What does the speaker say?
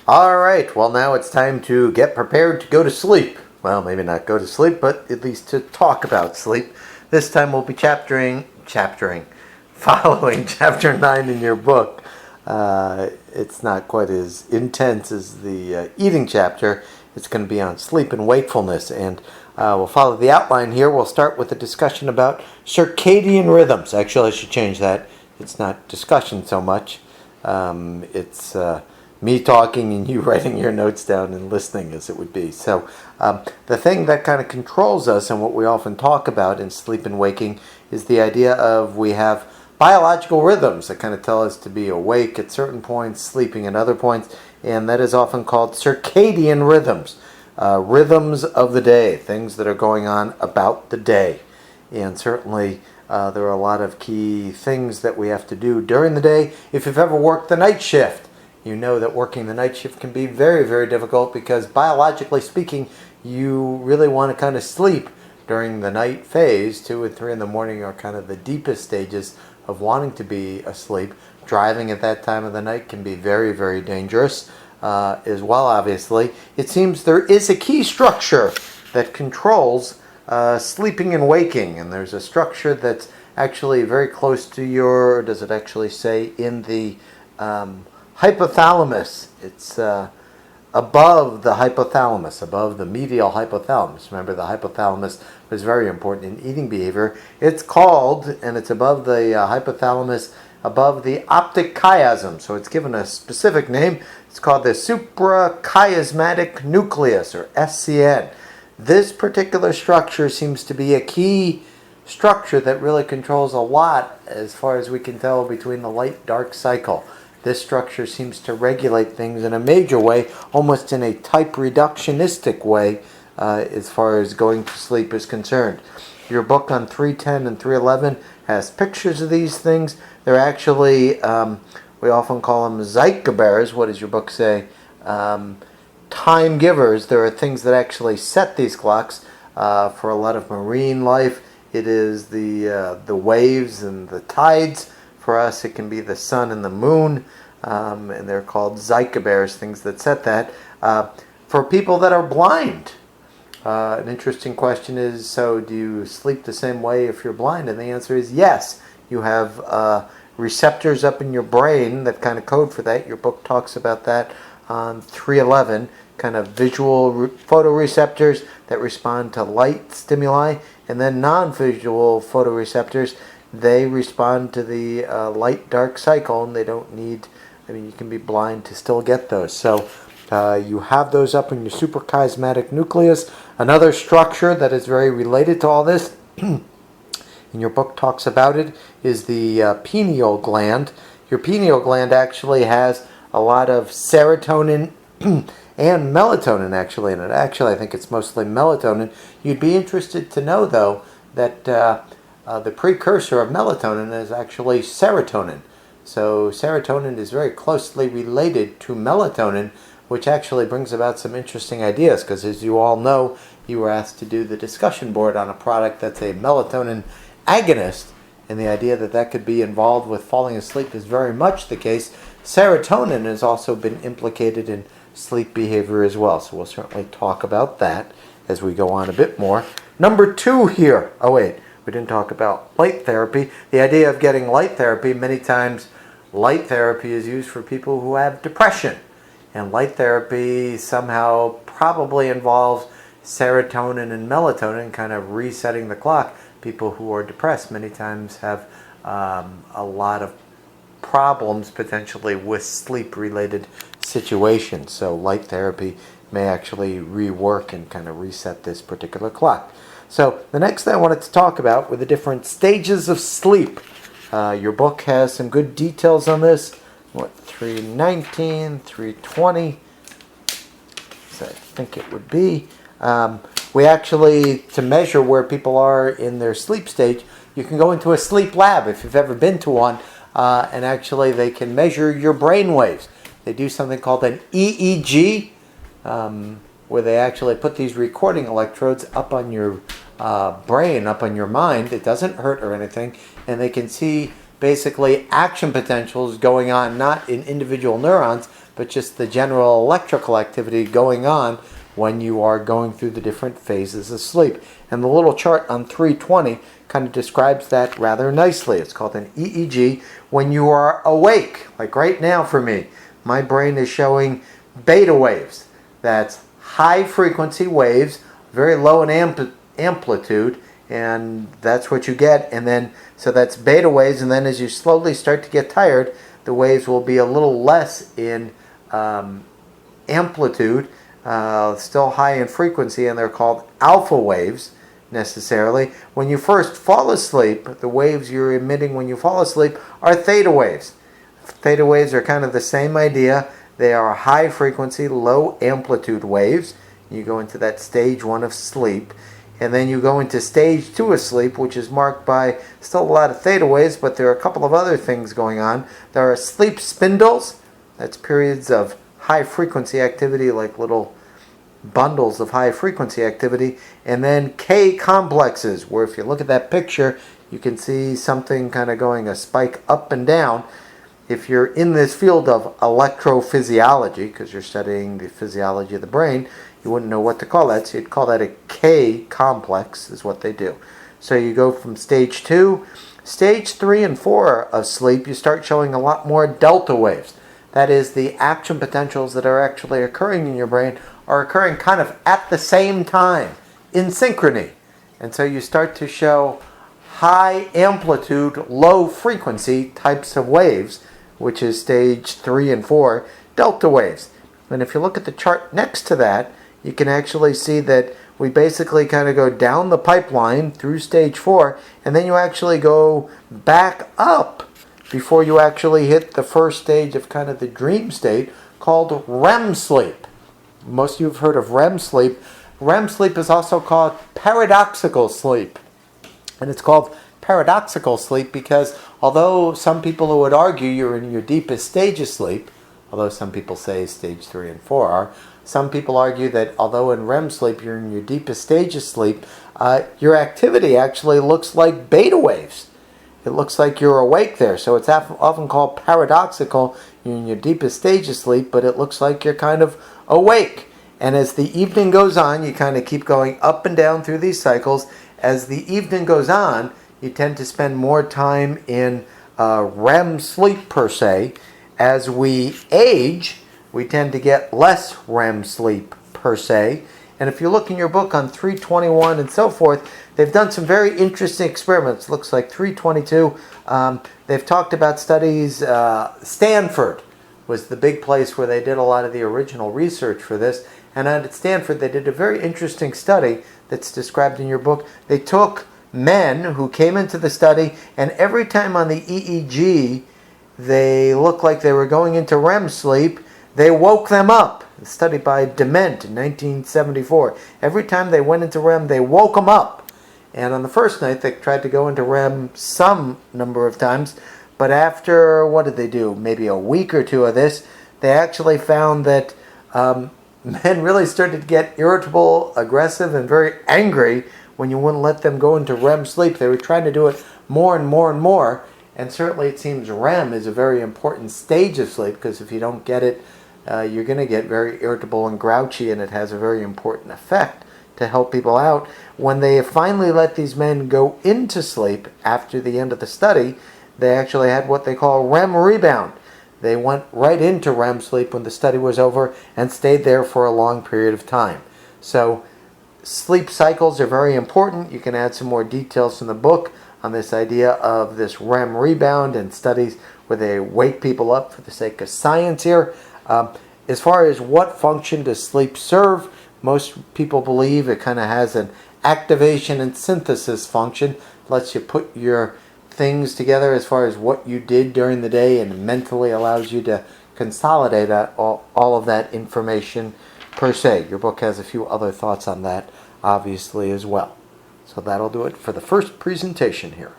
All right, well, now it's time to get prepared to go to sleep. Well, maybe not go to sleep, but at least to talk about sleep. This time we'll be following chapter 9 in your book. It's not quite as intense as the eating chapter. It's going to be on sleep and wakefulness, and we'll follow the outline here. We'll start with a discussion about circadian rhythms. Actually, I should change that. It's not discussion so much. It's me talking and you writing your notes down and listening as it would be. So the thing that kind of controls us and what we often talk about in sleep and waking is the idea of we have biological rhythms that kind of tell us to be awake at certain points, sleeping at other points, and that is often called circadian rhythms. Rhythms of the day, things that are going on about the day. And certainly there are a lot of key things that we have to do during the day. If you've ever worked the night shift, you know that working the night shift can be very, very difficult because biologically speaking, you really want to kind of sleep during the night phase. 2 and 3 in the morning are kind of the deepest stages of wanting to be asleep. Driving at that time of the night can be very, very dangerous as well, obviously. It seems there is a key structure that controls sleeping and waking, and there's a structure that's actually very close to your, does it actually say in the hypothalamus? It's above the hypothalamus, above the medial hypothalamus. Remember, the hypothalamus was very important in eating behavior. It's called, and it's above the hypothalamus, above the optic chiasm. So it's given a specific name. It's called the suprachiasmatic nucleus, or SCN. This particular structure seems to be a key structure that really controls a lot, as far as we can tell, between the light-dark cycle. This structure seems to regulate things in a major way, almost in a type reductionistic way, as far as going to sleep is concerned. Your book on 310 and 311 has pictures of these things. They're actually, we often call them zeitgebers. What does your book say? Time givers. There are things that actually set these clocks. For a lot of marine life, it is the waves and the tides. For us, it can be the sun and the moon, and they're called zeitgebers, things that set that. For people that are blind, an interesting question is, so do you sleep the same way if you're blind? And the answer is yes. You have receptors up in your brain that kind of code for that. Your book talks about that on 311, kind of visual photoreceptors that respond to light stimuli, and then non-visual photoreceptors. They respond to the light-dark cycle, and they don't need, you can be blind to still get those. So you have those up in your suprachiasmatic nucleus. Another structure that is very related to all this, and your book talks about it, is the pineal gland. Your pineal gland actually has a lot of serotonin and melatonin actually in it. Actually, I think it's mostly melatonin. You'd be interested to know, though, that the precursor of melatonin is actually serotonin. So serotonin is very closely related to melatonin, which actually brings about some interesting ideas, because as you all know, you were asked to do the discussion board on a product that's a melatonin agonist, and the idea that that could be involved with falling asleep is very much the case. Serotonin has also been implicated in sleep behavior as well, so we'll certainly talk about that as we go on a bit more. Number 2 here. Oh wait, we didn't talk about light therapy. The idea of getting light therapy, many times light therapy is used for people who have depression. And light therapy somehow probably involves serotonin and melatonin kind of resetting the clock. People who are depressed many times have a lot of problems potentially with sleep-related situations. So light therapy may actually rework and kind of reset this particular clock. So the next thing I wanted to talk about were the different stages of sleep. Your book has some good details on this. 319, 320, so I think it would be. We actually, to measure where people are in their sleep stage, you can go into a sleep lab if you've ever been to one, and actually they can measure your brain waves. They do something called an EEG, where they actually put these recording electrodes up on your brain, up on your mind. It doesn't hurt or anything, and they can see basically action potentials going on, not in individual neurons, but just the general electrical activity going on when you are going through the different phases of sleep. And the little chart on 320 kind of describes that rather nicely. It's called an EEG. When you are awake, like right now for me, my brain is showing beta waves. That's high frequency waves, very low in amplitude, and that's what you get. And then, so that's beta waves, and then as you slowly start to get tired, the waves will be a little less in amplitude, still high in frequency, and they're called alpha waves necessarily. When you first fall asleep, the waves you're emitting when you fall asleep are theta waves. Theta waves are kind of the same idea. They are high frequency, low amplitude waves. You go into that stage 1 of sleep. And then you go into stage 2 of sleep, which is marked by still a lot of theta waves, but there are a couple of other things going on. There are sleep spindles. That's periods of high frequency activity, like little bundles of high frequency activity. And then K complexes, where if you look at that picture, you can see something kind of going a spike up and down. If you're in this field of electrophysiology, because you're studying the physiology of the brain, you wouldn't know what to call that, so you'd call that a K complex, is what they do. So you go from stage 2, stage 3 and 4 of sleep, you start showing a lot more delta waves. That is, the action potentials that are actually occurring in your brain are occurring kind of at the same time, in synchrony. And so you start to show high amplitude, low frequency types of waves, which is stage 3 and 4, delta waves. And if you look at the chart next to that, you can actually see that we basically kind of go down the pipeline through stage 4, and then you actually go back up before you actually hit the first stage of kind of the dream state called REM sleep. Most of you have heard of REM sleep. REM sleep is also called paradoxical sleep. And it's called paradoxical sleep because although some people would argue you're in your deepest stage of sleep, although some people say stage 3 and 4 are, some people argue that although in REM sleep you're in your deepest stage of sleep, your activity actually looks like beta waves. It looks like you're awake there. So it's often called paradoxical. You're in your deepest stage of sleep, but it looks like you're kind of awake. And as the evening goes on, you kind of keep going up and down through these cycles. As the evening goes on, you tend to spend more time in REM sleep per se. As we age, we tend to get less REM sleep per se. And if you look in your book on 321 and so forth, they've done some very interesting experiments. Looks like 322. They've talked about studies. Stanford was the big place where they did a lot of the original research for this. And at Stanford, they did a very interesting study that's described in your book. They took men who came into the study, and every time on the EEG, they looked like they were going into REM sleep, they woke them up. A study by Dement in 1974. Every time they went into REM, they woke them up. And on the first night, they tried to go into REM some number of times. But after, what did they do? Maybe a week or two of this, they actually found that men really started to get irritable, aggressive, and very angry when you wouldn't let them go into REM sleep. They were trying to do it more and more and more. And certainly it seems REM is a very important stage of sleep, because if you don't get it, you're going to get very irritable and grouchy, and it has a very important effect to help people out. When they finally let these men go into sleep after the end of the study, they actually had what they call REM rebound. They went right into REM sleep when the study was over and stayed there for a long period of time. So sleep cycles are very important. You can add some more details in the book on this idea of this REM rebound and studies where they wake people up for the sake of science here. As far as what function does sleep serve, most people believe it kind of has an activation and synthesis function. Lets you put your things together as far as what you did during the day, and mentally allows you to consolidate all of that information per se. Your book has a few other thoughts on that, obviously, as well. So that'll do it for the first presentation here.